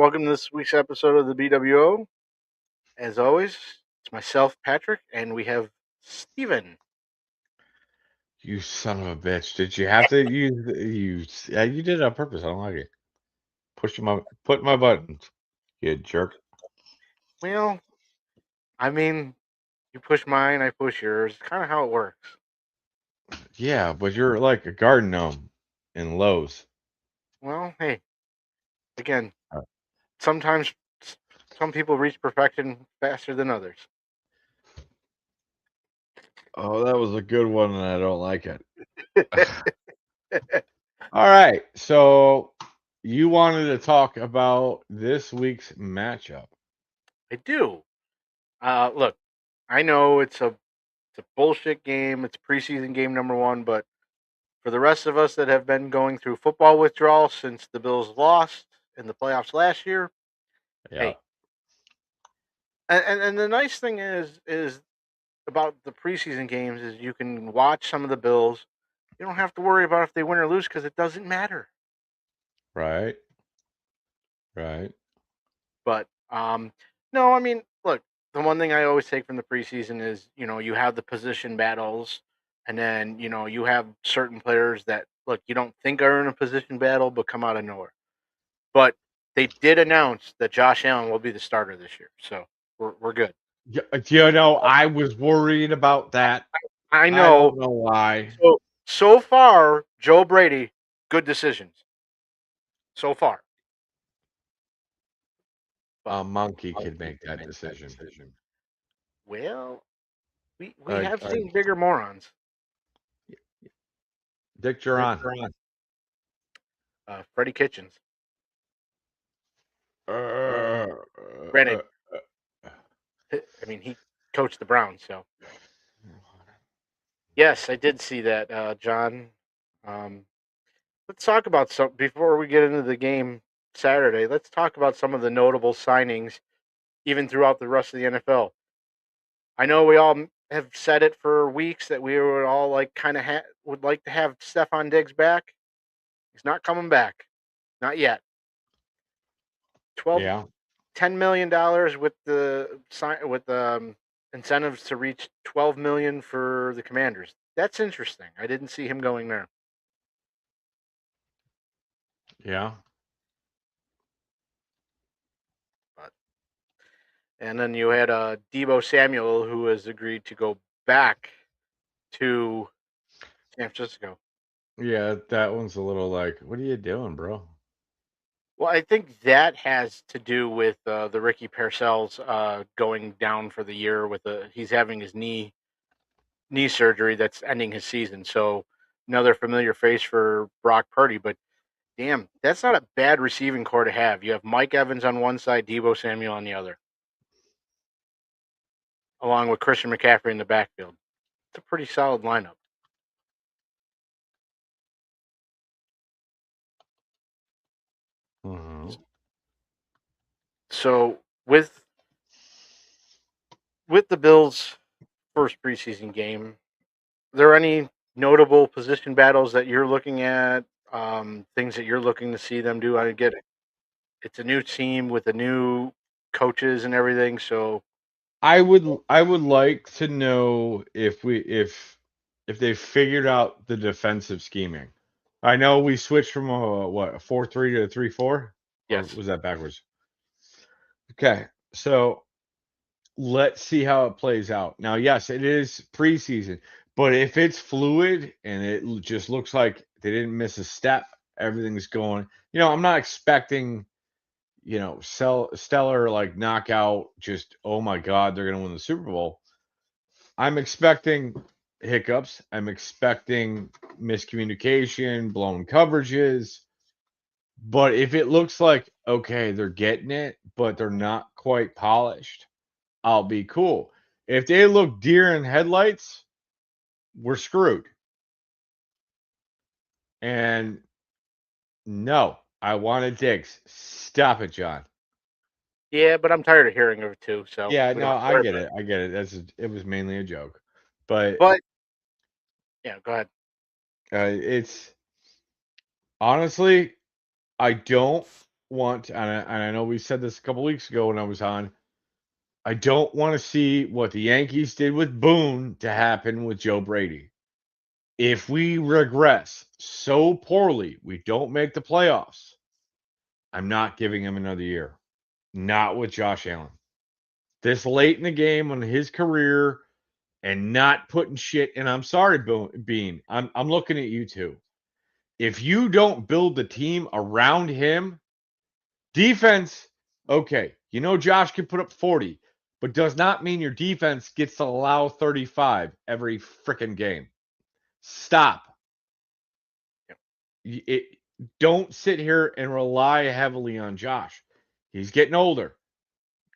welcome to this week's episode of the BWO. As always, it's myself, Patrick, and we have Steven. You son of a bitch. Did you have to use yeah, you did it on purpose. I don't like it. Put my buttons. You jerk. Well, I mean, you push mine, I push yours. It's kind of how it works. Yeah, but you're like a garden gnome in Lowe's. Well, hey, again, Uh, sometimes some people reach perfection faster than others. Oh, that was a good one, and I don't like it. All right, so you wanted to talk about this week's matchup. I do. Look, I know it's a bullshit game. It's preseason game number one, but for the rest of us that have been going through football withdrawal since the Bills lost in the playoffs last year, Yeah, hey, and the nice thing is about the preseason games is you can watch some of the Bills. You don't have to worry about if they win or lose because it doesn't matter. right, right. But no, I mean, look, the one thing I always take from the preseason is you have the position battles, and then you have certain players that look you don't think are in a position battle but come out of nowhere. But they did announce that Josh Allen will be the starter this year, so we're good. Yeah, you know, I was worried about that. I I know. don't know why. So far, Joe Brady, good decisions so far. But A monkey could make that decision. well, we Uh, have seen bigger morons. Dick Duran. Freddie Kitchens. Uh, Granted, uh, I mean he coached the Browns, so yes, I did see that, John. Um, let's talk about some before we get into the game Saturday. Let's talk about some of the notable signings, even throughout the rest of the NFL. I know we all have said it for weeks that we were all like kind of would like to have Stefon Diggs back. He's not coming back, not yet. 12, yeah. $10 million with the incentives to reach 12 million for the Commanders. That's interesting. I didn't see him going there. Yeah. But, and then you had Debo Samuel, who has agreed to go back to San Francisco. Yeah, that one's a little like, what are you doing, bro? Well, I think that has to do with the Ricky Parcells going down for the year with he's having his knee surgery that's ending his season. So another familiar face for Brock Purdy, but damn, that's not a bad receiving core to have. You have Mike Evans on one side, Debo Samuel on the other, along with Christian McCaffrey in the backfield. It's a pretty solid lineup. Hmm. So with the Bills' first preseason game, are there any notable position battles that you're looking at? Things that you're looking to see them do? I get it. It's a new team with the new coaches and everything. So I would like to know if they figured out the defensive scheming. I know we switched from a 4-3 to a 3-4, or yes, was that backwards? Okay, so let's see how it plays out. Now, yes, it is preseason, but if it's fluid and just looks like they didn't miss a step, everything's going. I'm not expecting, stellar like knockout. Just oh my god, they're gonna win the Super Bowl. I'm expecting hiccups. I'm expecting miscommunication, blown coverages. But if it looks like okay, they're getting it, but they're not quite polished, I'll be cool. If they look deer in headlights, we're screwed. And no, I wanted Diggs. Stop it, John. yeah, but I'm tired of hearing of it too. So Yeah, we don't no, have to I worry get about it. it. I get it. It was mainly a joke, but But yeah, go ahead. it's honestly, I don't. want, and I know we said this a couple weeks ago when I was on, I don't want to see what the Yankees did with Boone to happen with Joe Brady. If we regress so poorly, we don't make the playoffs, I'm not giving him another year. Not with Josh Allen. This late in the game on his career and not putting shit. And I'm sorry, Bean. I'm looking at you too. If you don't build the team around him, defense, okay, Josh can put up 40, but does not mean your defense gets to allow 35 every freaking game. Stop. Yep. It, don't sit here and rely heavily on Josh. He's getting older.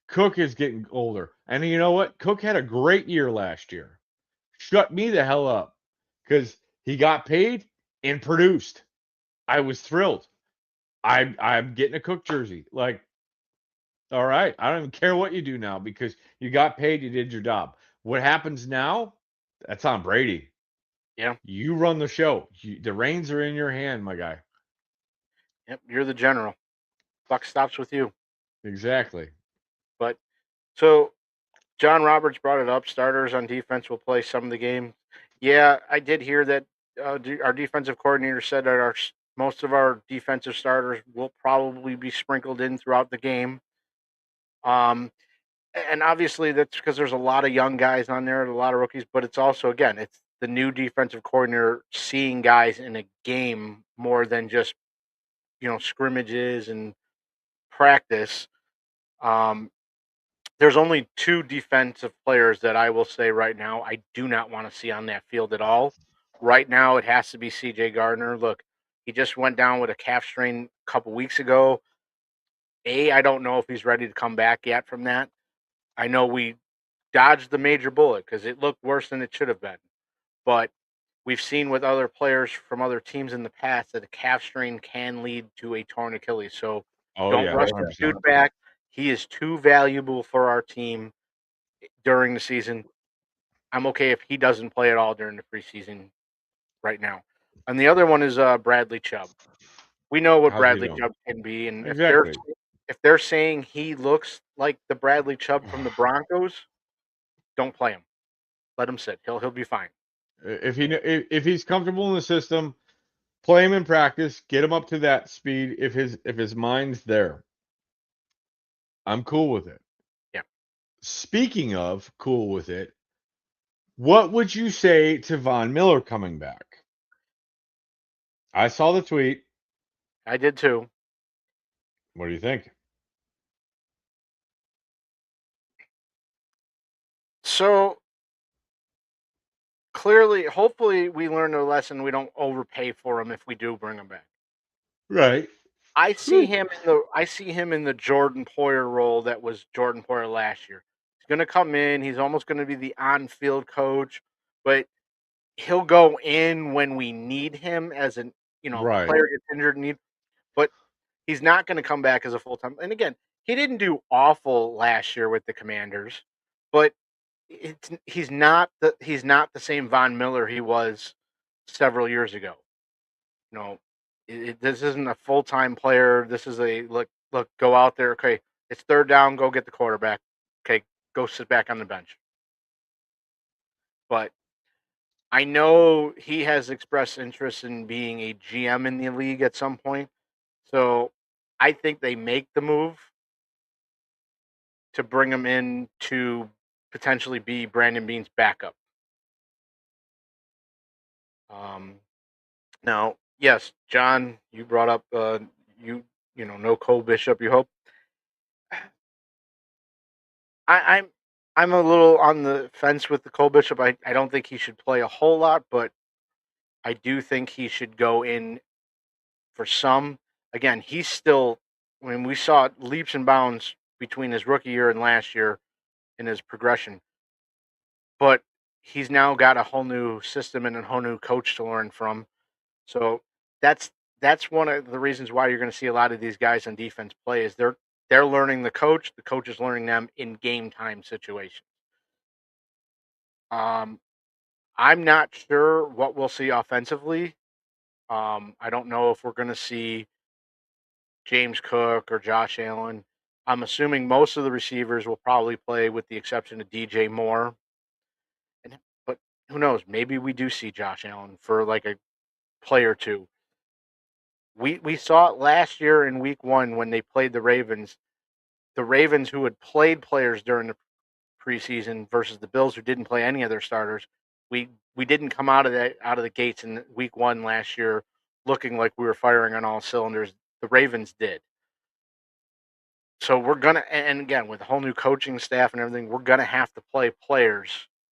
Cook is getting older. And you know what? Cook had a great year last year. Shut me the hell up because he got paid and produced. I was thrilled. I'm getting a Cook jersey. Like, all right, I don't even care what you do now because you got paid, you did your job. What happens now? That's on Brady. Yeah. You run the show. The reins are in your hand, my guy. Yep. You're the general. Buck stops with you. Exactly. But so John Roberts brought it up. Starters on defense will play some of the game. Yeah, I did hear that our defensive coordinator said that most of our defensive starters will probably be sprinkled in throughout the game. Um, and obviously that's because there's a lot of young guys on there, a lot of rookies. But it's also again, it's the new defensive coordinator seeing guys in a game more than just scrimmages and practice. Um, There's only 2 defensive players that I will say right now I do not wanna see on that field at all. Right now, it has to be CJ Gardner. Look, he just went down with a calf strain a couple weeks ago. I don't know if he's ready to come back yet from that. I know we dodged the major bullet because it looked worse than it should have been, but we've seen with other players from other teams in the past that a calf strain can lead to a torn Achilles, so Oh don't yeah, rush the dude 100%. back. He is too valuable for our team during the season. I'm okay if he doesn't play at all during the preseason right now. And the other one is Bradley Chubb. We know what How's he Bradley doing? Chubb can be, and Exactly. if they're saying he looks like the Bradley Chubb from the Broncos, don't play him. Let him sit. He'll be fine. If he's comfortable in the system, play him in practice, get him up to that speed. If his mind's there, I'm cool with it. Yeah, Speaking of cool with it, what would you say to Von Miller coming back? I saw the tweet. I did too. What do you think? So clearly, hopefully, we learn a lesson. We don't overpay for him if we do bring him back. Right. I see him in the Jordan Poyer role that was Jordan Poyer last year. He's gonna come in, he's almost gonna be the on-field coach, but he'll go in when we need him as if a Right. player gets injured and need but he's not gonna come back as a full-time and again, he didn't do awful last year with the Commanders, but he's not the same Von Miller he was several years ago. You know, this isn't a full time player. This is a look, go out there. Okay, it's third down. Go get the quarterback. Okay, go sit back on the bench. But I know he has expressed interest in being a GM in the league at some point. So I think they make the move to bring him in to potentially be Brandon Bean's backup. Um, Now, yes, John, you brought up no Cole Bishop. You hope I'm I'm a little on the fence with the Cole Bishop. I don't think he should play a whole lot, but I do think he should go in for some. Again, he's still. I mean, we saw leaps and bounds between his rookie year and last year in his progression, but he's now got a whole new system and a whole new coach to learn from. So that's that's one of the reasons why you're going to see a lot of these guys on defense play is they're learning the coach is learning them in game time situations. Um, I'm not sure what we'll see offensively. I don't know if we're going to see James Cook or Josh Allen. I'm assuming most of the receivers will probably play, with the exception of DJ Moore. But who knows? Maybe we do see Josh Allen for like a play or two. We saw it last year in Week 1 when they played the Ravens. The Ravens, who had played players during the preseason, versus the Bills, who didn't play any of their starters. We didn't come out of the gates in Week 1 last year looking like we were firing on all cylinders. The Ravens did. So we're gonna, and again, with a whole new coaching staff and everything, we're gonna have to play players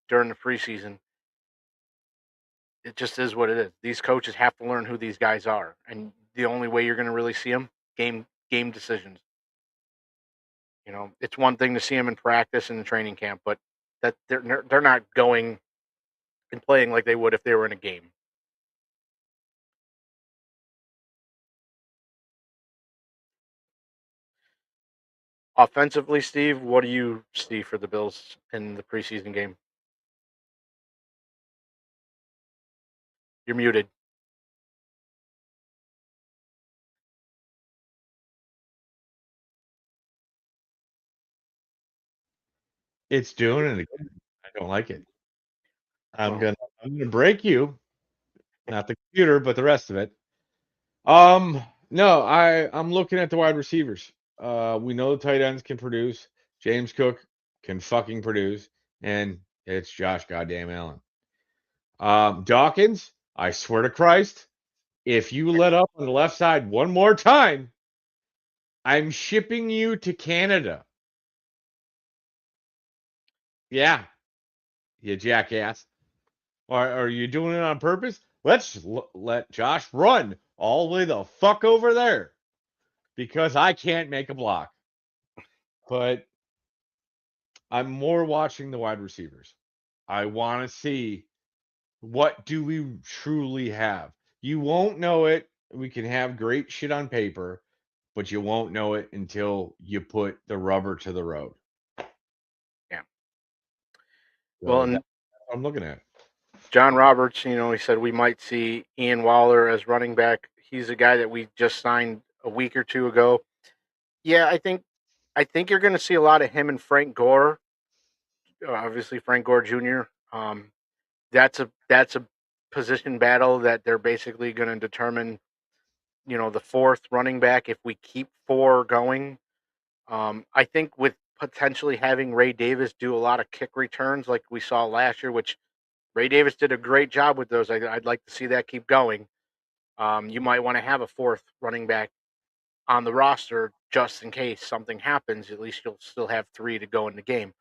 during the preseason. It just is what it is. These coaches have to learn who these guys are, and the only way you're gonna really see them, game decisions. It's one thing to see them in practice and in training camp, but that they're not going and playing like they would if they were in a game. Offensively, Steve, what do you see for the Bills in the preseason game? You're muted. It's doing it again. I don't like it. I'm Well, gonna break you, not the computer, but the rest of it. No, I'm looking at the wide receivers. We know the tight ends can produce. James Cook can fucking produce, and it's Josh goddamn Allen. Dawkins, I swear to Christ, if you let up on the left side one more time, I'm shipping you to Canada. Yeah, you jackass. Are you doing it on purpose? Let's let Josh run all the way the fuck over there because I can't make a block. But I'm more watching the wide receivers. I want to see what do we truly have. You won't know it. We can have great shit on paper, but you won't know it until you put the rubber to the road. yeah. Well, So and that's what I'm looking at. John Roberts, he said we might see Ian Waller as running back. He's a guy that we just signed a week or two ago. Yeah, I think you're going to see a lot of him and Frank Gore. Obviously, Frank Gore Jr. That's a position battle that they're basically going to determine. The fourth running back, if we keep four going. I think with potentially having Ray Davis do a lot of kick returns like we saw last year, which Ray Davis did a great job with those. I'd like to see that keep going. You might want to have a fourth running back on the roster just in case something happens. At least you'll still have three to go in the game.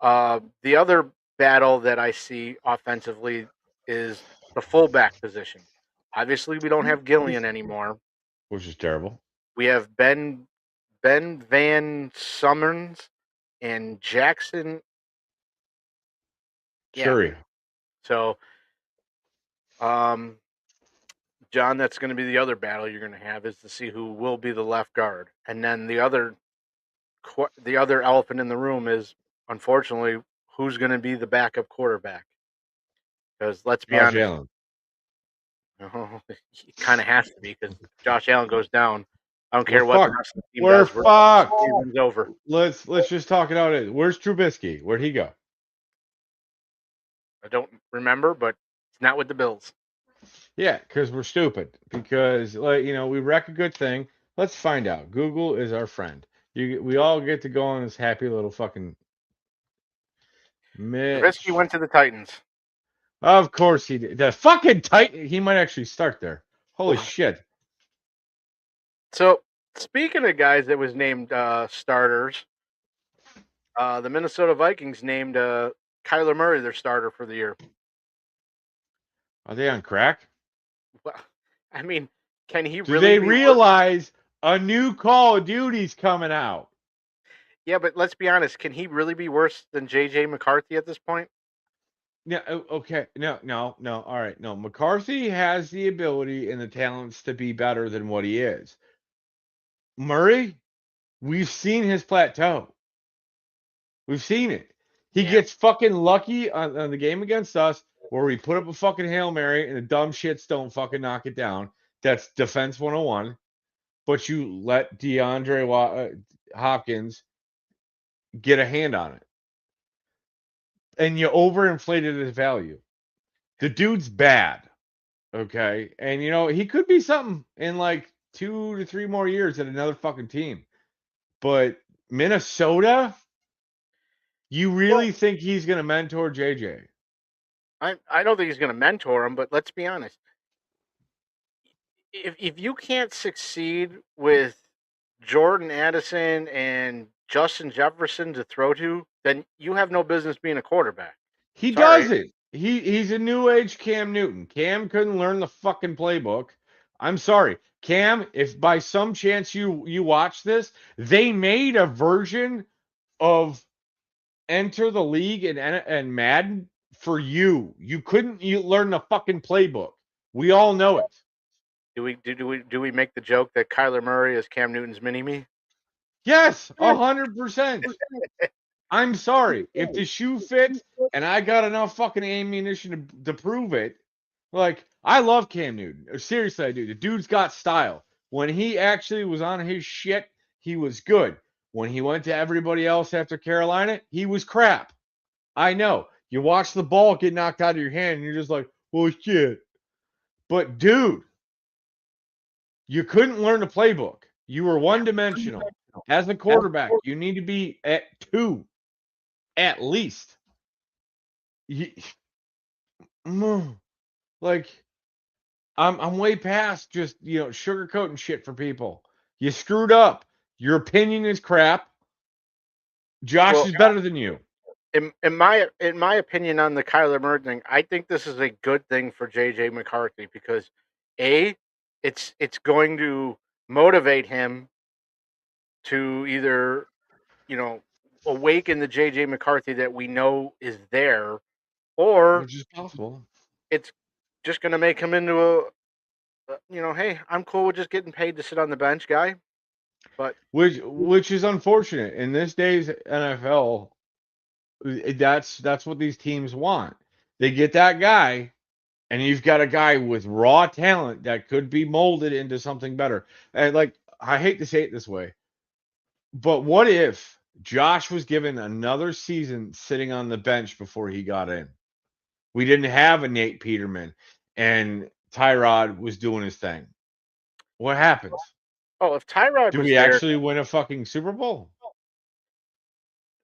The other battle that I see offensively is the fullback position. Obviously, we don't have Gillian anymore. Which is terrible. We have Ben Van Summers and Jackson. Yeah. Sure. So, um, John, that's going to be the other battle you're going to have, is to see who will be the left guard, and then the other elephant in the room is, unfortunately, who's going to be the backup quarterback. Because let's be Josh honest, Allen. it kind of has to be, because Josh Allen goes down. I don't We're care what the fucked. rest of the team We're does. fucked. Season's over. Let's just talk it out. Where's Trubisky? Where'd he go? I don't remember, but it's not with the Bills. Yeah, because we're stupid. Because we wreck a good thing. Let's find out. Google is our friend. We all get to go on this happy little fucking Trubisky Mitch. went to the Titans. Of course he did. The fucking Titan. He might actually start there. Holy shit. So, speaking of guys that was named starters, the Minnesota Vikings named Kyler Murray their starter for the year. Are they on crack? Well, I mean, can he Do really they be realize a new Call of Duty's coming out? Yeah, but let's be honest. Can he really be worse than J.J. McCarthy at this point? Yeah, okay. No. All right. No, McCarthy has the ability and the talents to be better than what he is. Murray, we've seen his plateau. We've seen it. He Yeah. gets fucking lucky on the game against us where we put up a fucking Hail Mary and the dumb shits don't fucking knock it down. That's defense 101. but you let Hopkins get a hand on it, and you overinflated his value. The dude's bad, okay, and he could be something in like 2 to 3 more years at another fucking team. But Minnesota, you Well, really think he's going to mentor JJ? I don't think he's going to mentor him, but let's be honest. If you can't succeed with Jordan Addison and Justin Jefferson to throw to, then you have no business being a quarterback. He Sorry. doesn't. He's a new age Cam Newton. Cam couldn't learn the fucking playbook. I'm sorry. Cam, if by some chance you watch this, they made a version of Enter the League and Madden for you. You couldn't learn the fucking playbook. We all know it. Do we make the joke that Kyler Murray is Cam Newton's mini me? Yes, 100%. I'm sorry. If the shoe fits and I got enough fucking ammunition to prove it, like, I love Cam Newton. Seriously, I do. The dude's got style. When he actually was on his shit, he was good. When he went to everybody else after Carolina, he was crap. I know. You watch the ball get knocked out of your hand and you're just like, well, shit. But, dude, you couldn't learn the playbook. You were one dimensional. As a quarterback, you need to be at 2 at least. You, like, I'm way past just sugarcoating shit for people. You screwed up. Your opinion is crap. Josh Well, is better than you. in my opinion on the Kyler Murray thing, I think this is a good thing for JJ McCarthy because a it's going to motivate him to either you know awaken the JJ McCarthy that we know is there, or Which is possible. it's just going to make him into a hey, I'm cool with just getting paid to sit on the bench guy. But Which is unfortunate in this day's NFL. That's what these teams want. They get that guy, and you've got a guy with raw talent that could be molded into something better. And like, I hate to say it this way, but what if Josh was given another season sitting on the bench before he got in? We didn't have a Nate Peterman, and Tyrod was doing his thing. What happens? if Tyrod Do was we there, actually win a fucking Super Bowl?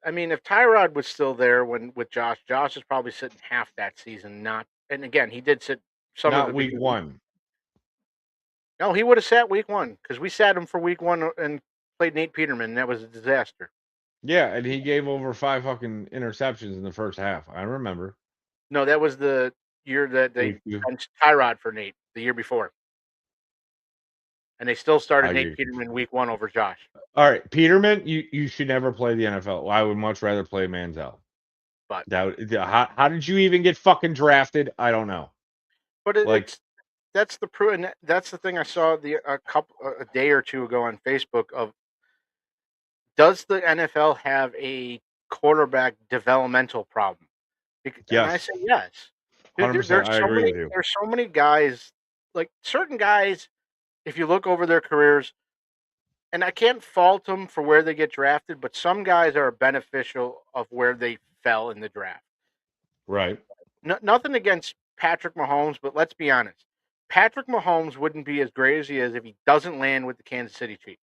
I mean, if Tyrod was still there when with Josh is probably sitting half that season. Not, and again, he did sit some of Not the week beginning. one. No, he would have sat week one because we sat him for week one and played Nate Peterman. And that was a disaster. Yeah, and he gave over 5 fucking interceptions in the first half. I remember. No, that was the year that they Week two. benched Tyrod for Nate the year before, and they still started I Nate agree. Peterman week one over Josh. All right, Peterman, you should never play the NFL. I would much rather play Manziel. But How did you even get fucking drafted? I don't know. but Like, that's the proof, and that's the thing I saw a day or two ago on Facebook of does the NFL have a quarterback developmental problem? And I yes, say yes. There's 100%. I so agree many with you. there's so many guys like certain guys. If you look over their careers, and I can't fault them for where they get drafted, but some guys are beneficial of where they fell in the draft. Right. Nothing against Patrick Mahomes, but let's be honest. Patrick Mahomes wouldn't be as great as he is if he doesn't land with the Kansas City Chiefs.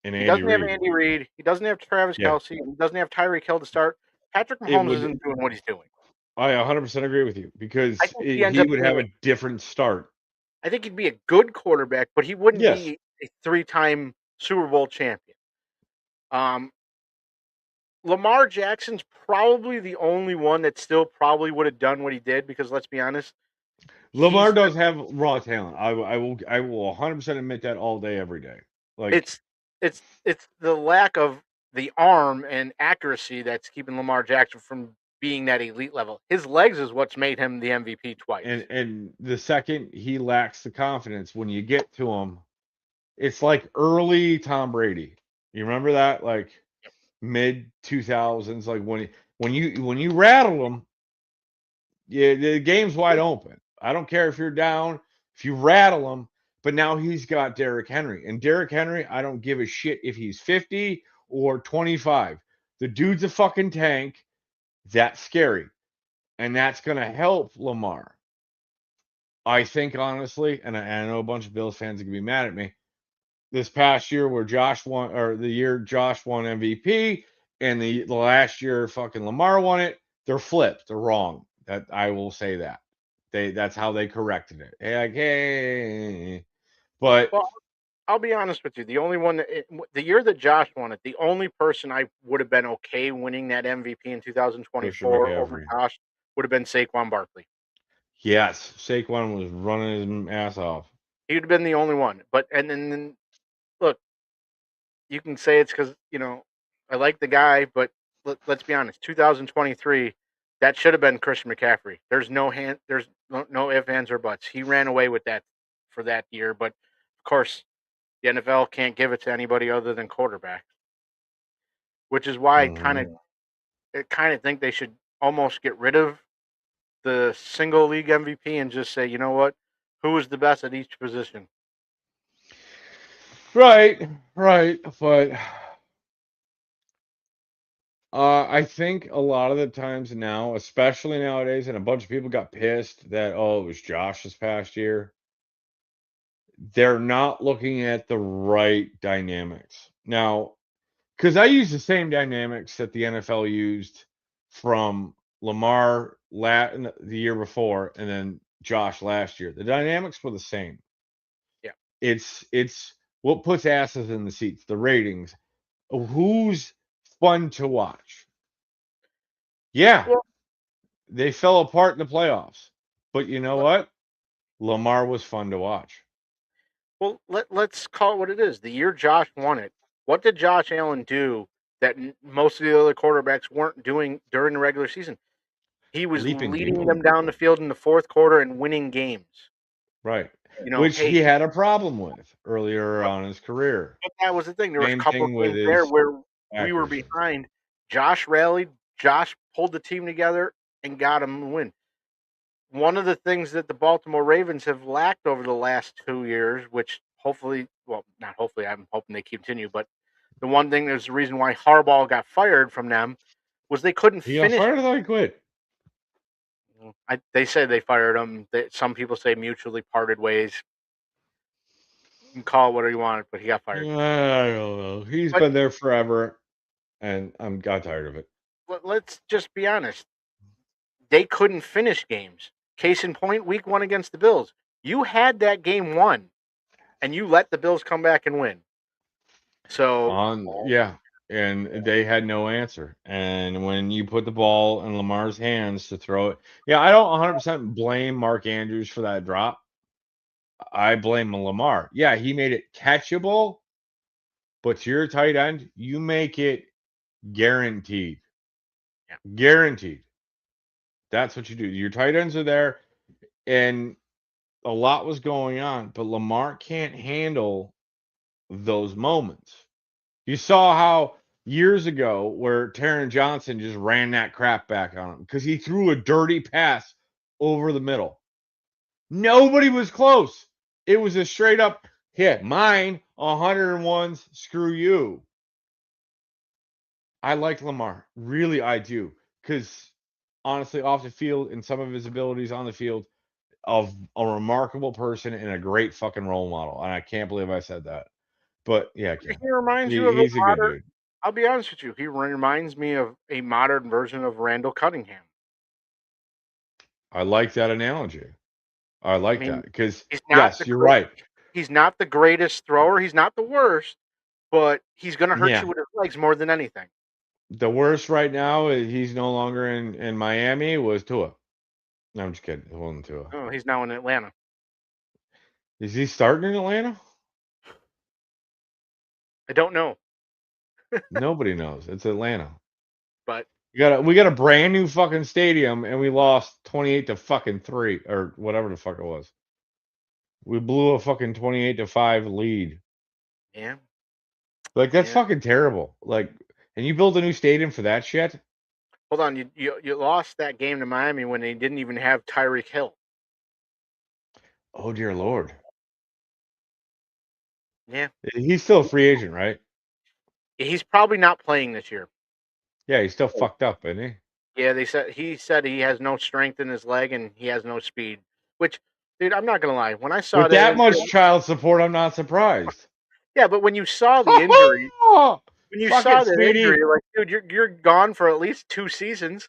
And He Andy doesn't have Reid. Andy Reid. He doesn't have Travis Yeah. Kelsey. He doesn't have Tyreek Hill to start. Patrick It Mahomes would. isn't doing what he's doing. I 100% agree with you I because think he ends he up would being have a different start. I think he'd be a good quarterback, but he wouldn't Yes. be a three-time Super Bowl champion. Um, Lamar Jackson's probably the only one that still probably would have done what he did because let's be honest, Lamar he's does have raw talent. I will 100% admit that all day, every day. Like, it's it's the lack of the arm and accuracy that's keeping Lamar Jackson from being that elite level. His legs is what's made him the MVP twice. and the second he lacks the confidence when you get to him, it's like early Tom Brady. You remember that? Like mid 2000s, like when you rattle him, yeah, the game's wide open. I don't care if you're down, if you rattle them, But now he's got Derrick Henry. And Derrick Henry, I don't give a shit if he's 50 or 25. The dude's a fucking tank. That's scary. And that's going to help Lamar. I think, honestly, and I know a bunch of Bills fans are going to be mad at me. This past year, where Josh won, or the year Josh won MVP, and the last year fucking Lamar won it, they're flipped. They're wrong. That I will say that. That's how they corrected it. Hey, like, hey. But Well, I'll be honest with you. The only one, the year that Josh won it, the only person I would have been okay winning that MVP in Christian 2024 over McCaffrey. Josh would have been Saquon Barkley. Yes, Saquon was running his ass off. He would have been the only one. But and then look, you can say it's because I like the guy, but let's be honest. 2023, that should have been Christian McCaffrey. There's no ifs, ands, or buts. He ran away with that for that year, but of course, the NFL can't give it to anybody other than quarterbacks, which is why Mhm. I kind of think they should almost get rid of the single league MVP and just say, you know what, who is the best at each position? Right, right. But I think a lot of the times now, especially nowadays, and a bunch of people got pissed that, oh, it was Josh this past year. They're not looking at the right dynamics. Now, because I use the same dynamics that the NFL used from Lamar the year before and then Josh last year. The dynamics were the same. Yeah. It's what puts asses in the seats, the ratings. Who's fun to watch? Yeah, Well, they fell apart in the playoffs. But you know let, what? Lamar was fun to watch. let's call it what it is. The year Josh won it, what did Josh Allen do that most of the other quarterbacks weren't doing during the regular season? He was Leaping leading people. them down the field in the fourth quarter and winning games. Right. Which he Hey, had a problem with earlier on in his career. but that was the thing. There was a Same couple of thing with games there his where we were accuracy. behind. Josh rallied. Josh pulled the team together and got him the win. One of the things that the Baltimore Ravens have lacked over the last 2 years, which hopefully, well, not hopefully, I'm hoping they continue, but the one thing there's the reason why Harbaugh got fired from them was they couldn't He got finish. fired or thought he quit? They say they fired him. Some people say mutually parted ways. You can call it whatever you want, but he got I fired. don't know. He's But been there forever, and I'm got tired of it. let's just be honest. They couldn't finish games. Case in point, week one against the Bills. You had that game won, and you let the Bills come back and win. So, Yeah, and they had no answer. And when you put the ball in Lamar's hands to throw it, yeah, I don't 100% blame Mark Andrews for that drop. I blame Lamar. Yeah, he made it catchable, but to your tight end, you make it guaranteed. yeah. Guaranteed. That's what you do. Your tight ends are there, and a lot was going on, but Lamar can't handle those moments. You saw how years ago where Taron Johnson just ran that crap back on him because he threw a dirty pass over the middle. Nobody was close. It was a straight up hit. Mine, 101s, screw you. I like Lamar. Really, I do. Because honestly, off the field and some of his abilities on the field, of a remarkable person and a great fucking role model. And I can't believe I said that. But yeah, Ken. He reminds you of a He's a good modern. dude. I'll be honest with you. He reminds me of a modern version of Randall Cunningham. I like that analogy. I I like mean, that because he's not yes, the you're great. right. He's not the greatest thrower. He's not the worst, but he's going to hurt Yeah, you with his legs more than anything. the worst right now is he's no longer in Miami was Tua. No, I'm just kidding. It wasn't Tua. Oh, he's now in Atlanta. Is he starting in Atlanta? I don't know, Nobody knows. It's Atlanta. but We got a brand new fucking stadium and we lost 28 to fucking 3 or whatever the fuck it was. We blew a fucking 28 to 5 lead. yeah, Like that's yeah. fucking terrible. Like, and you build a new stadium for that shit? Hold on, you lost that game to Miami when they didn't even have Tyreek Hill. Oh dear lord. Yeah. He's still a free agent, right? He's probably not playing this year. Yeah, he's still fucked up, isn't he? Yeah, he said he has no strength in his leg and he has no speed. Which, dude, I'm not gonna lie. When I saw With that that much injury, child support, I'm not surprised. yeah, but when you saw the injury, when you Fuck it, saw that injury, Speedy. you're like, dude, you're gone for at least 2 seasons.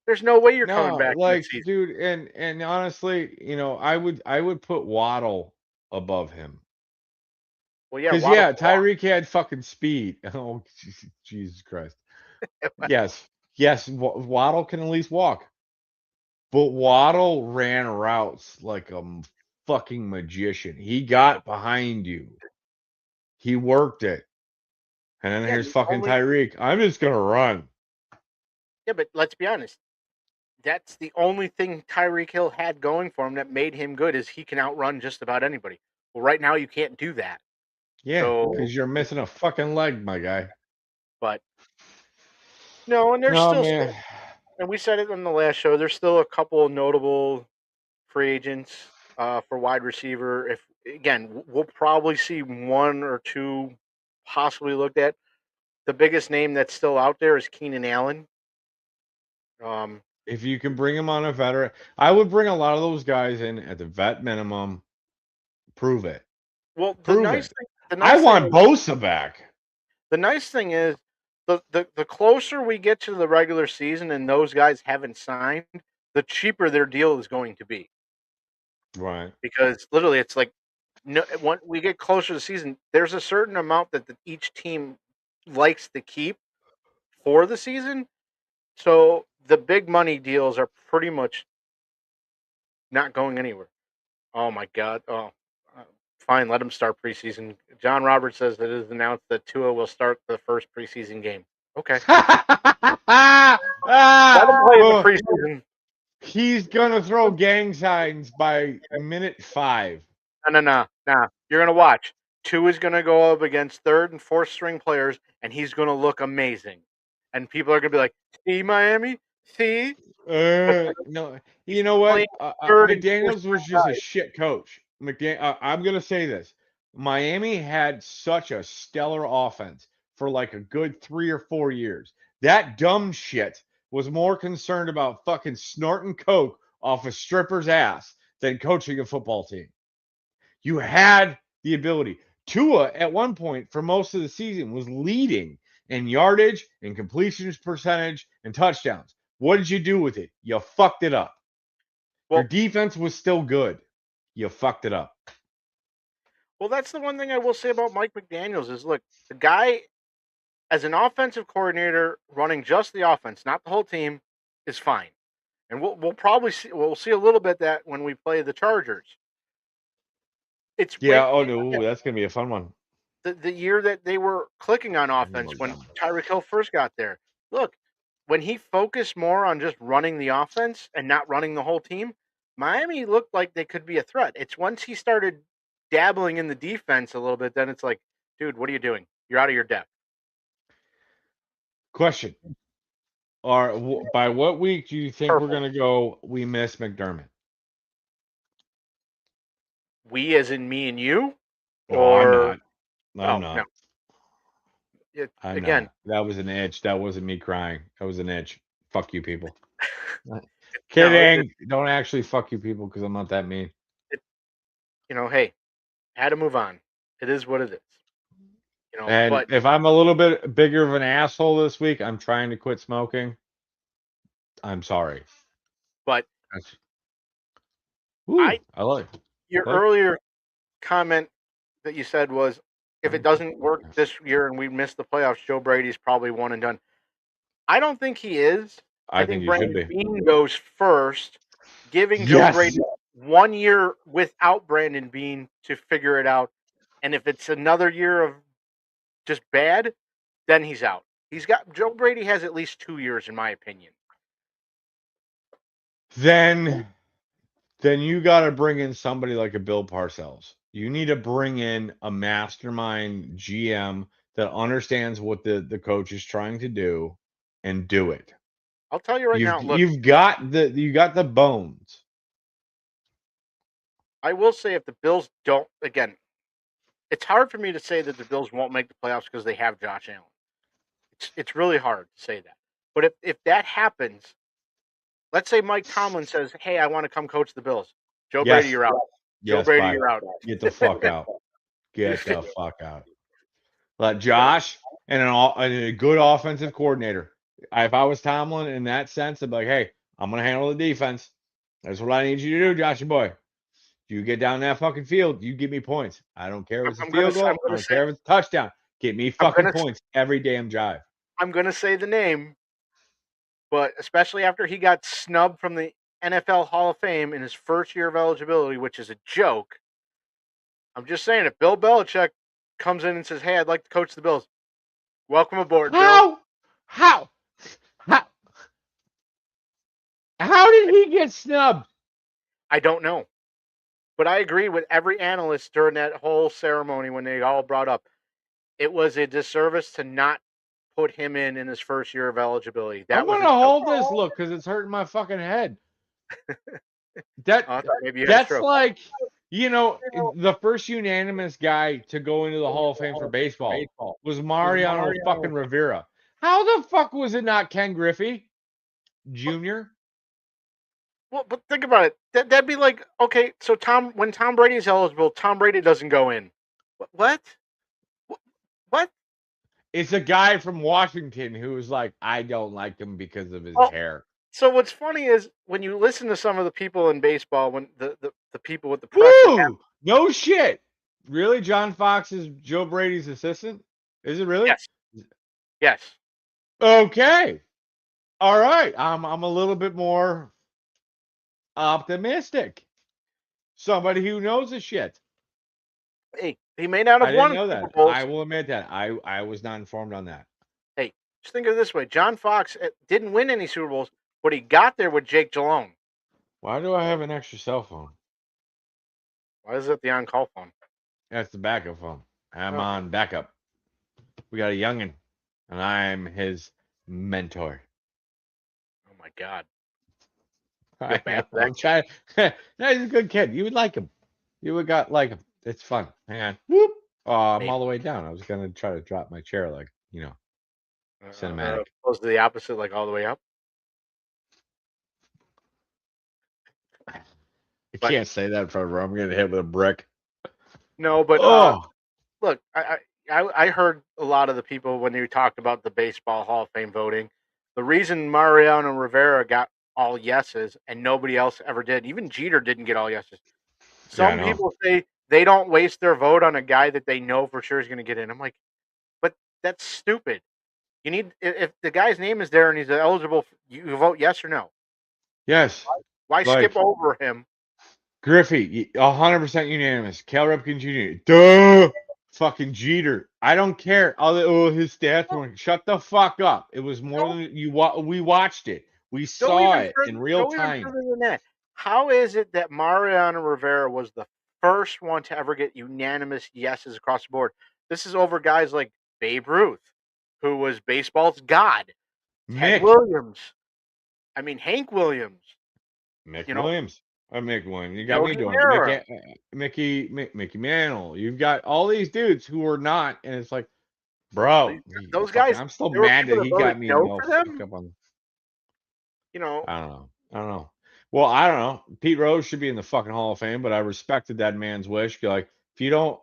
There's no way you're coming No, back like, mid-season. dude, and honestly, I would put Waddle above him. Well, yeah, Because Waddle yeah, can walk. Tyreek had fucking speed. Oh, Jesus Christ. Yes, yes, Waddle can at least walk. But Waddle ran routes like a fucking magician. He got behind you. He worked it. And then Yeah, here's fucking only Tyreek. I'm just gonna run. yeah, but let's be honest. That's the only thing Tyreek Hill had going for him that made him good is he can outrun just about anybody. Well, right now you can't do that. Yeah, So, because you're missing a fucking leg, my guy. but no, and there's No, still, man. and we said it on the last show. There's still a couple of notable free agents for wide receiver. If again, we'll probably see one or two possibly looked at. The biggest name that's still out there is Keenan Allen. Um, If you can bring him on a veteran, I would bring a lot of those guys in at the vet minimum. Prove it. well, Prove it. the I nice thing want is, Bosa back. the nice thing is, the closer we get to the regular season and those guys haven't signed, the cheaper their deal is going to be. Right. Because literally, it's like no, when we get closer to the season, there's a certain amount that each team likes to keep for the season. So the big money deals are pretty much not going anywhere. Oh my god! Oh, uh, fine, let him start preseason. John Roberts says it is announced that Tua will start the first preseason game. Okay, let him play in the Well, preseason. he's gonna throw gang signs by minute 5. No, no, no, no. You're gonna watch. Tua is gonna go up against third and fourth string players, and he's gonna look amazing. And people are gonna be like, "See Miami, see." But No, he's you know playing what? third and fourth McDaniels was string just a guys. shit coach. I'm gonna say this: Miami had such a stellar offense for like a good 3 or 4 years. That dumb shit was more concerned about fucking snorting coke off a stripper's ass than coaching a football team. You had the ability. Tua, at one point for most of the season, was leading in yardage and completions percentage and touchdowns. What did you do with it? You fucked it up. Your Well, defense was still good. You fucked it up. well, that's the one thing I will say about Mike McDaniel's is look, the guy as an offensive coordinator running just the offense, not the whole team, is fine. And we'll probably see we'll see a little bit that when we play the Chargers. It's when Yeah. Oh no, that's gonna be a fun one. the year that they were clicking on Oh offense my when god. Tyreek Hill first got there. Look, when he focused more on just running the offense and not running the whole team, Miami looked like they could be a threat. It's once he started dabbling in the defense a little bit, then it's like, dude, what are you doing? You're out of your depth. Question: by what week do you think we're Purple. gonna go? We miss McDermott. We as in me and you? No, I'm Or not. I'm oh no. not. I'm Again, not. That was an itch. That wasn't me crying. That was an itch. Fuck you, people. no, Kidding. Don't actually fuck you people because I'm not that mean. it hey, had to move on. It is what it is. And But if I'm a little bit bigger of an asshole this week, I'm trying to quit smoking. I'm sorry. but That's, I I your like. earlier comment that you said was if it doesn't work this year and we miss the playoffs, Joe Brady's probably one and done. I don't think he is. I I think think you should Brandon be. Beane goes first, giving Joe Yes. Brady 1 year without Brandon Beane to figure it out. And if it's another year of just bad, then he's out. He's got Joe Brady has at least 2 years, in my opinion. Then you got to bring in somebody like a Bill Parcells. You need to bring in a mastermind GM that understands what the coach is trying to do and do it. I'll tell you right now. Look, You got the bones. I will say if the Bills don't again, it's hard for me to say that the Bills won't make the playoffs because they have Josh Allen. It's really hard to say that. But if that happens, let's say Mike Tomlin says, "Hey, I want to come coach the Bills." Joe Brady, Yes. you're out. Joe Yes. Brady, Bye. you're out. Get the fuck out. Get the fuck out. Let Josh and a good offensive coordinator. If I was Tomlin in that sense, I'd be like, hey, I'm gonna handle the defense. That's what I need you to do, Joshy boy. You get down that fucking field, you give me points. I don't care if it's a I'm gonna field I'm goal. I gonna don't say care if it's a touchdown. Get me I'm fucking gonna points every damn drive. I'm gonna say the name, but especially after he got snubbed from the NFL Hall of Fame in his first year of eligibility, which is a joke. I'm just saying, if Bill Belichick comes in and says, "Hey, I'd like to coach the Bills," welcome aboard, Bill. How? How? How? How did he get snubbed? I don't know, but I agree with every analyst during that whole ceremony when they all brought up it was a disservice to not put him in his first year of eligibility. I'm That was a gonna joke. hold this look because it's hurting my fucking head. That I thought maybe you had a that's stroke. like the first unanimous guy to go into the Hall of Fame for baseball was Mariano fucking Rivera. How the fuck was it not Ken Griffey Jr.? Well, but think about it. That'd be like, okay, so when Tom Brady's eligible, Tom Brady doesn't go in. What? What? It's a guy from Washington who was like, I don't like him because of his Well, hair. so what's funny is when you listen to some of the people in baseball, when the people with the press that have Woo! No shit. Really? John Fox is Joe Brady's assistant? Is it really? yes, yes, Okay. All right. I'm a little bit more optimistic. Somebody who knows the shit. hey, he may not I have didn't won know Super that. I Bowls. will admit that. I was not informed on that. Hey, just think of it this way: John Fox didn't win any Super Bowls, but he got there with Jake Delhomme. Why do I have an extra cell phone? Why is it the on-call phone? That's the backup phone. I'm Oh, on backup. We got a youngin, and I'm his mentor. oh my God, you feel I bad am. for that I'm kid. trying. No, he's a good kid. You would like him. You would got like him. It's fun. Hang on. Whoop. Oh, I'm Maybe all the way down. I was gonna try to drop my chair like cinematic. opposed to the opposite, like all the way up. I But can't say that in front of her. I'm gonna hit with a brick. no, but Oh, look, I heard a lot of the people when you talked about the baseball Hall of Fame voting. The reason Mariano Rivera got all yeses and nobody else ever did, even Jeter didn't get all yeses. yeah, I Some know. people say they don't waste their vote on a guy that they know for sure is going to get in. I'm like, but that's stupid. You need if the guy's name is there and he's eligible, you vote yes or no. Yes, Why skip like over him? Griffey, 100% unanimous. Cal Ripken Jr. Duh. Fucking Jeter. I don't care. His stats No, were. Shut the fuck up. It was more no, than you. We watched it. We go saw even it in further. real Go even time. further than that. How is it that Mariano Rivera was the first one to ever get unanimous yeses across the board? This is over guys like Babe Ruth, who was baseball's god, Ted Mick. Williams. I mean Hank Williams. Mick You know Williams. Mick Williams. You got me Yogi doing it. Berra. Mickey Mantle. You've got all these dudes who are not, and it's like, These, bro, those fucking. guys. I'm still There were mad people that that he voted got me no no for fuck them. up on. You know, I don't know. I don't know. Well, I don't know. Pete Rose should be in the fucking Hall of Fame, but I respected that man's wish. Like, if you don't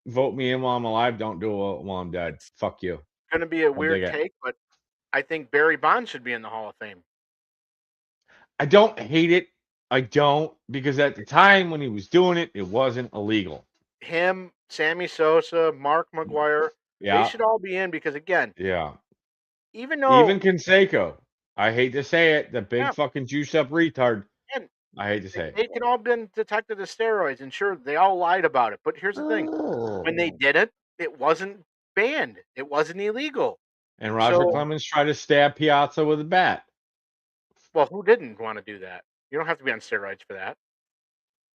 vote me in while I'm alive, don't do it while I'm dead. it's Fuck you. going to be a I'll dig weird it. take, but I think Barry Bonds should be in the Hall of Fame. I don't hate it. I don't, because at the time when he was doing it, it wasn't illegal. Him, Sammy Sosa, Mark McGuire, they Yeah. should all be in because again, Yeah. even Even though Canseco. I hate to say it, the big yeah, fucking juice up retard. and I hate to they, say it. they can all been detected as steroids, and sure, they all lied about it. But here's the thing: when they did it, it wasn't banned, it wasn't illegal. And Roger So, Clemens tried to stab Piazza with a bat. well, who didn't want to do that? You don't have to be on steroids for that.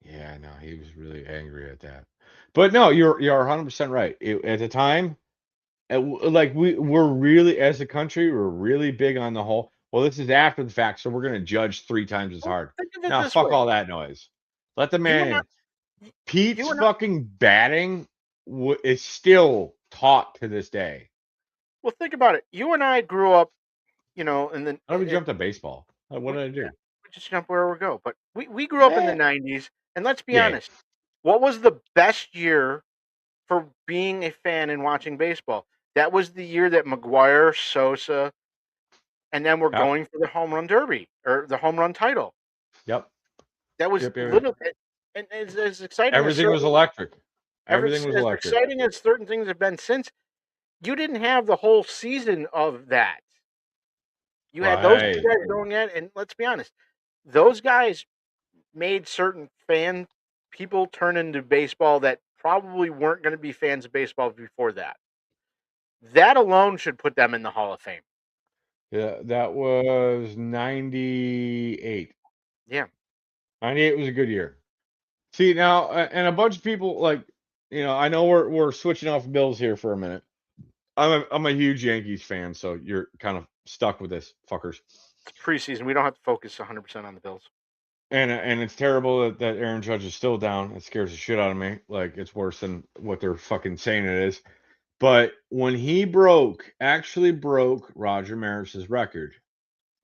Yeah, no, he was really angry at that. But no, you're 100% right. At the time, like we're really as a country, we're really big on the whole. Well, this is after the fact, so we're gonna judge 3 times as Well, hard. think of it Now, this fuck way: all that noise. Let the you man and in. I, Pete's you and I, fucking batting. is still taught to this day. Well, think about it. You and I grew up, and then How do we jump to baseball? What we did I yeah, do? we just jump where we go. But we grew up in the Eh, '90s, and let's be yeah, honest. What was the best year for being a fan and watching baseball? That was the year that McGuire, Sosa, and then we're yep, going for the home run derby or the home run title. yep, That was yep. little, and as exciting as Everything was electric. Everything was as electric. exciting as certain things have been since. You didn't have the whole season of that. You had those two Right. guys going at, and let's be honest, those guys made certain fan people turn into baseball that probably weren't going to be fans of baseball before that. That alone should put them in the Hall of Fame. Yeah, that was 98. Yeah, 98 was a good year. See now, and a bunch of people like, I know we're switching off Bills here for a minute. I'm a huge Yankees fan, so you're kind of stuck with this, fuckers. it's preseason. We don't have to focus 100% on the Bills. And it's terrible that Aaron Judge is still down. It scares the shit out of me. Like it's worse than what they're fucking saying it is. But when he actually broke Roger Maris's record,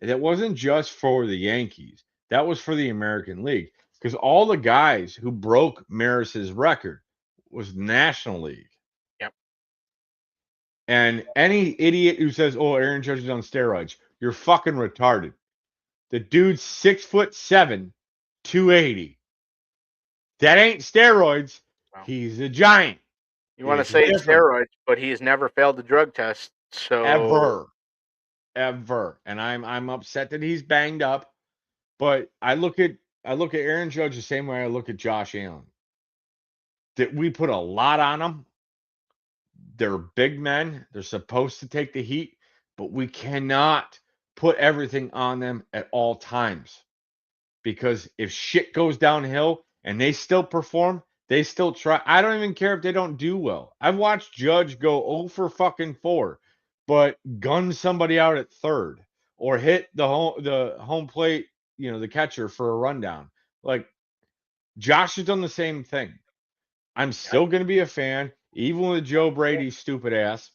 that wasn't just for the Yankees. That was for the American League because all the guys who broke Maris's record was National League. Yep. And any idiot who says, "Oh, Aaron Judge is on steroids," you're fucking retarded. The dude's 6'7", 280. That ain't steroids. Well, He's a giant. you want to It's say different. steroids, but he has never failed the drug test. So, Ever. Ever. And I'm upset that he's banged up. But I look at Aaron Judge the same way I look at Josh Allen. That we put a lot on them. They're big men. They're supposed to take the heat, but we cannot put everything on them at all times. Because if shit goes downhill and they still perform, they still try. I don't even care if they don't do well. I've watched Judge go 0 for fucking 4, but gun somebody out at third or hit the home plate, the catcher for a rundown. Like Josh has done the same thing. I'm yep, still going to be a fan, even with Joe Brady's stupid ass,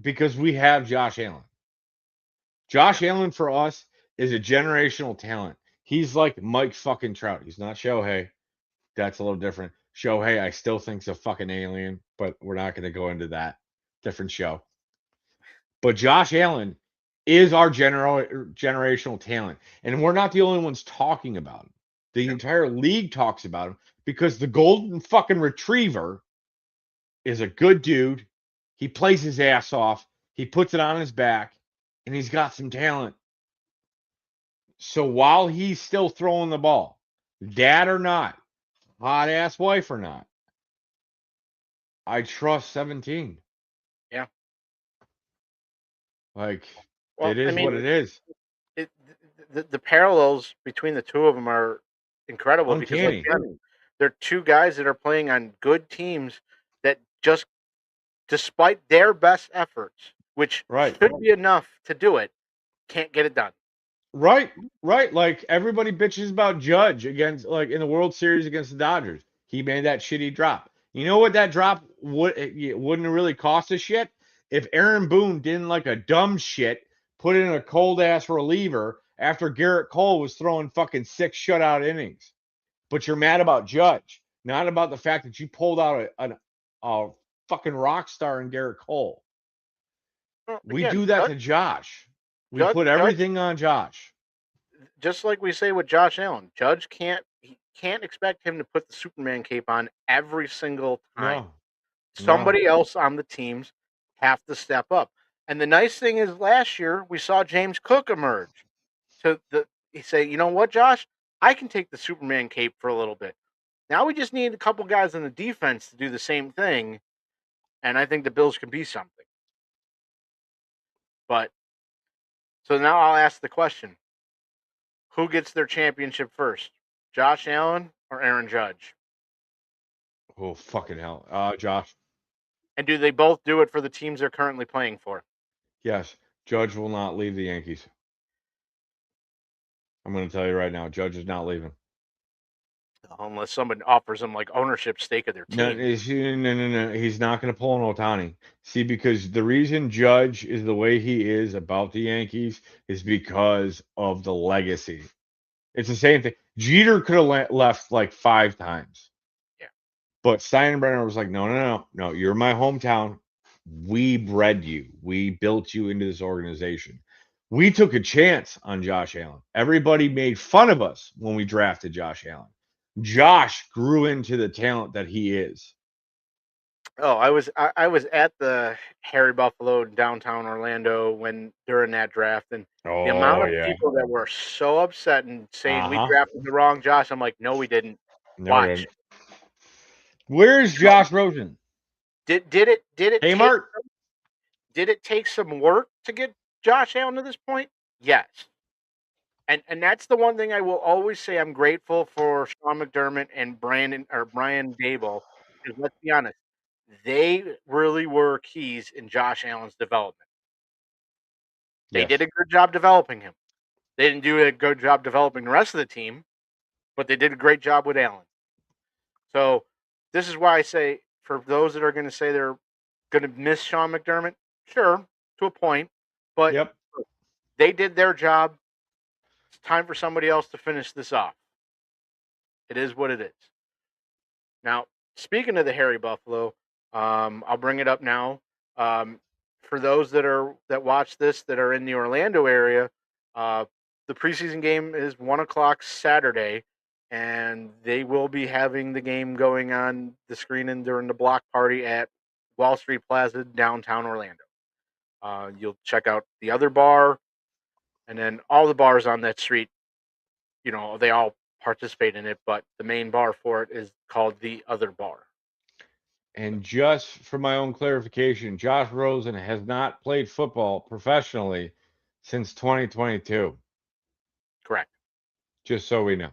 because we have Josh Allen. Josh yep. Allen for us is a generational talent. He's like Mike fucking Trout. He's not Shohei. That's a little different. Shohei, I still think's a fucking alien, but we're not going to go into that. Different show. But Josh Allen is our generational talent, and we're not the only ones talking about him. The Yep. entire league talks about him because the golden fucking retriever is a good dude. He plays his ass off. He puts it on his back, and he's got some talent. So while he's still throwing the ball, dad or not, hot ass wife or not, I trust 17. Yeah. Like Well, it I is mean, what it is. it, the parallels between the two of them are incredible because let's be Uncanny. honest, they're two guys that are playing on good teams that just, despite their best efforts, which Right. should be enough to do it, can't get it done. Right. Right. Like everybody bitches about Judge against like in the World Series against the Dodgers. He made that shitty drop. You know what that drop wouldn't have really cost a shit if Aaron Boone didn't like a dumb shit put in a cold ass reliever after Garrett Cole was throwing fucking 6 shutout innings. But you're mad about Judge, not about the fact that you pulled out a fucking rock star in Garrett Cole. Well, We again, do that to Josh. We put Judge, everything on Josh. just like we say with Josh Allen, Judge can't expect him to put the Superman cape on every single time. No, no. Somebody else on the teams have to step up. And the nice thing is, last year we saw James Cook emerge to the. He say, you know what, Josh, I can take the Superman cape for a little bit. Now we just need a couple guys on the defense to do the same thing, and I think the Bills can be something. But so now I'll ask the question: who gets their championship first, Josh Allen or Aaron Judge? Oh fucking hell. Josh. And do they both do it for the teams they're currently playing for? Yes. Judge will not leave the Yankees. I'm going to tell you right now. Judge is not leaving. unless someone offers him like ownership stake of their No, team. no. He's not going to pull an Otani. See, because the reason Judge is the way he is about the Yankees is because of the legacy. It's the same thing. Jeter could have left like 5 times, Yeah. but Steinbrenner was like, no. You're my hometown. We bred you. We built you into this organization. We took a chance on Josh Allen. Everybody made fun of us when we drafted Josh Allen. Josh grew into the talent that he is. Oh, I was at the Harry Buffalo in downtown Orlando when during that draft, and the amount Oh of yeah. people that were so upset and saying we Uh-huh. drafted the wrong Josh. I'm like, no, we didn't. No, it Watch. didn't. Where's You know, Josh Rosen? Kmart? did it take some work to get Josh Allen to this point? Yes. And that's the one thing I will always say I'm grateful for Sean McDermott and Brian Dable, because let's be honest, they really were keys in Josh Allen's development. They did Yes. a good job developing him. They didn't do a good job developing the rest of the team, but they did a great job with Allen. So this is why I say for those that are going to say they're going to miss Sean McDermott, sure, to a point, but Yep. they did their job. It's time for somebody else to finish this off. It is what it is. Now, speaking of the Harry Buffalo, I'll bring it up now. Um, for those that watch this that are in the Orlando area, uh, the preseason game is 1 o'clock Saturday, and they will be having the game going on the screen and during the block party at Wall Street Plaza, downtown Orlando. You'll check out the other bar, and then all the bars on that street. They all participate in it, but the main bar for it is called the other bar. And just for my own clarification, Josh Rosen has not played football professionally since 2022. Correct. Just so we know.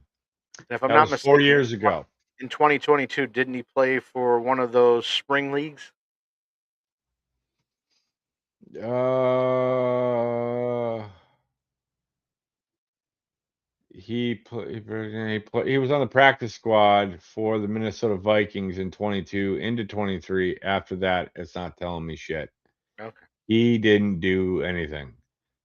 And if I'm That not was four mistaken, years ago. in 2022, didn't he play for one of those spring leagues? Uh, he was on the practice squad for the Minnesota Vikings in 22 into 23. After that, it's not telling me shit. Okay. He didn't do anything.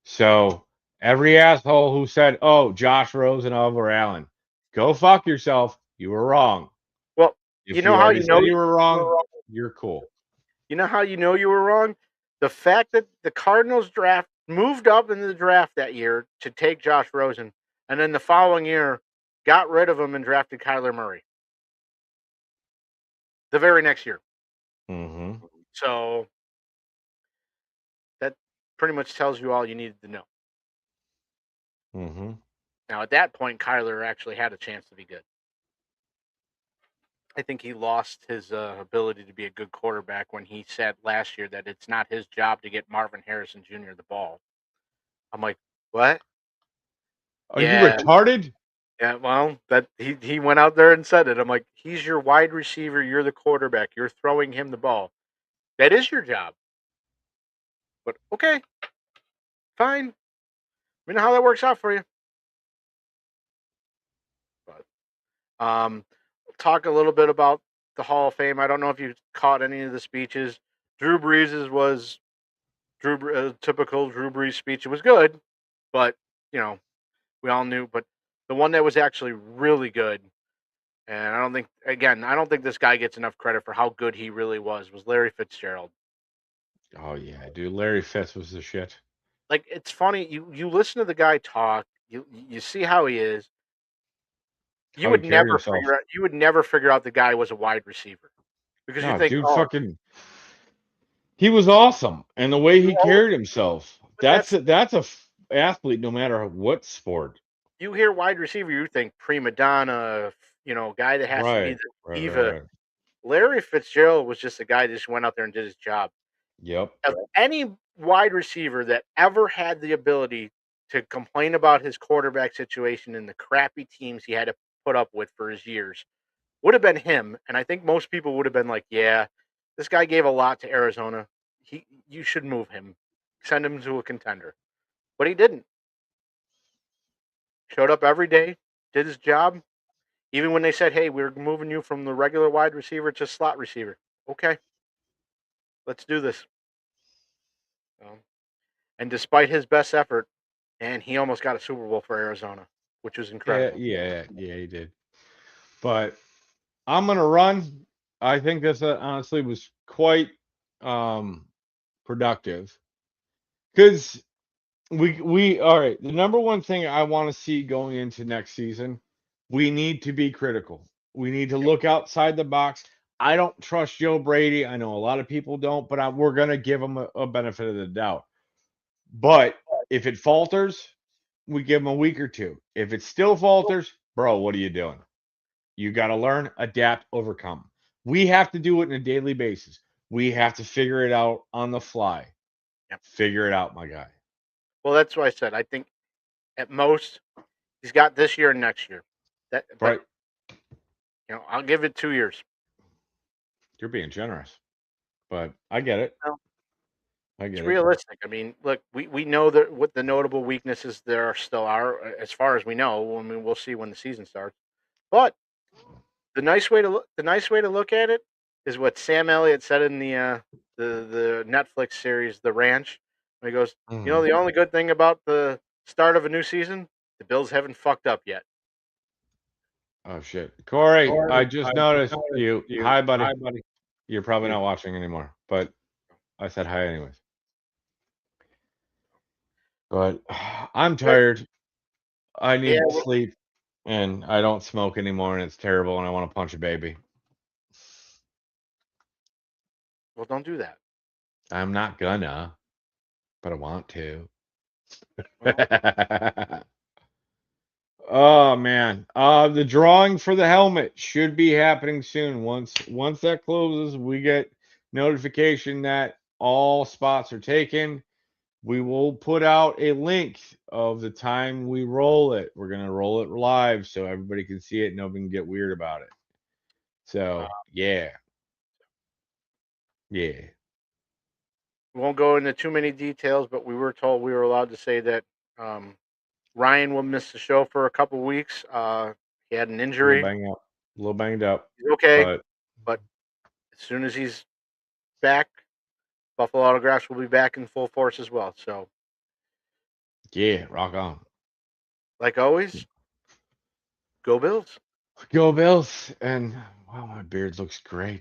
So every asshole who said, "Oh, Josh Rosen over Allen," go fuck yourself. You were wrong. Well, you If know you how already you know said you you were were wrong, wrong? you're cool. You know how you know you were wrong? The fact that the Cardinals draft moved up in the draft that year to take Josh Rosen, and then the following year got rid of him and drafted Kyler Murray the very next year. Mm-hmm. So that pretty much tells you all you needed to know. Mm-hmm. Now, at that point, Kyler actually had a chance to be good. I think he lost his ability to be a good quarterback when he said last year that it's not his job to get Marvin Harrison Jr. the ball. I'm like, what? Are you Yeah, retarded? yeah. Well, that he went out there and said it. I'm like, he's your wide receiver. You're the quarterback. You're throwing him the ball. That is your job. But okay, fine. We know how that works out for you. But talk a little bit about the Hall of Fame. I don't know if you caught any of the speeches. Drew Brees' was typical Drew Brees speech. It was good, but you know we all knew. But the one that was actually really good, and I don't think this guy gets enough credit for how good he really was Larry Fitzgerald. Oh yeah, dude. Larry Fitz was the shit. Like it's funny you listen to the guy talk, you see how he is. How he carried himself. You would never figure out the guy was a wide receiver because you No, think, dude, oh, fucking he was awesome. And the way you he always, carried himself. but That's a athlete no matter what sport. you hear wide receiver, you think prima donna, guy that has to be Right. the Right, diva. right, right. Larry Fitzgerald was just a guy that just went out there and did his job. Yep. Of any wide receiver that ever had the ability to complain about his quarterback situation and the crappy teams he had to put up with for his years would have been him. And I think most people would have been like, yeah, this guy gave a lot to Arizona. You should move him, send him to a contender. But he didn't. Showed up every day, did his job. Even when they said, "Hey, we're moving you from the regular wide receiver to slot receiver." Okay, let's do this. Um, and despite his best effort, and he almost got a Super Bowl for Arizona, which was Yeah, incredible. yeah, yeah, he did. But I'm gonna run. I think this honestly was quite um productive because we all right. The number one thing I want to see going into next season, we need to be critical. We need to Yep. look outside the box. I don't trust Joe Brady. I know a lot of people don't, but we're gonna give him a benefit of the doubt. But if it falters, we give him a week or two. If it still falters, bro, what are you doing? You got to learn, adapt, overcome. We have to do it on a daily basis. We have to figure it out on the fly. Yep. Figure it out, my guy. Well, that's what I said. I think at most he's got this year and next year. But Right? I'll give it 2 years. You're being generous, but I get it. No, I it's get it. realistic. I mean, look, we know that what the notable weaknesses there still are, as far as we know. I mean, we'll see when the season starts. But the nice way to look at it is what Sam Elliott said in the Netflix series The Ranch. When he goes, Mhm. the only good thing about the start of a new season, the Bills haven't fucked up yet. Oh shit, Corey! I Or just I just noticed noticed you. you. Hi, buddy. Hi, buddy. You're probably You. not watching anymore, but I said hi anyways. But I'm Good. tired. I Yeah. need Well, sleep, and I don't smoke anymore, and it's terrible, and I want to punch a baby. don't do that. I'm not gonna, but I want to. Well, Oh man. The drawing for the helmet should be happening soon. Once that closes, we get notification that all spots are taken. We will put out a link of the time we roll it. We're gonna roll it live so everybody can see it. Nobody can get weird about it. uh, So yeah, yeah. we won't go into too many details, but we were told we were allowed to say that um, Ryan will miss the show for a couple weeks. He had an A little injury. banged up, a little banged up, He's okay, but but as soon as he's back, Buffalo Autographs will be back in full force as well. So, yeah, rock on. like always, go Bills. Go Bills! And wow, my beard looks great.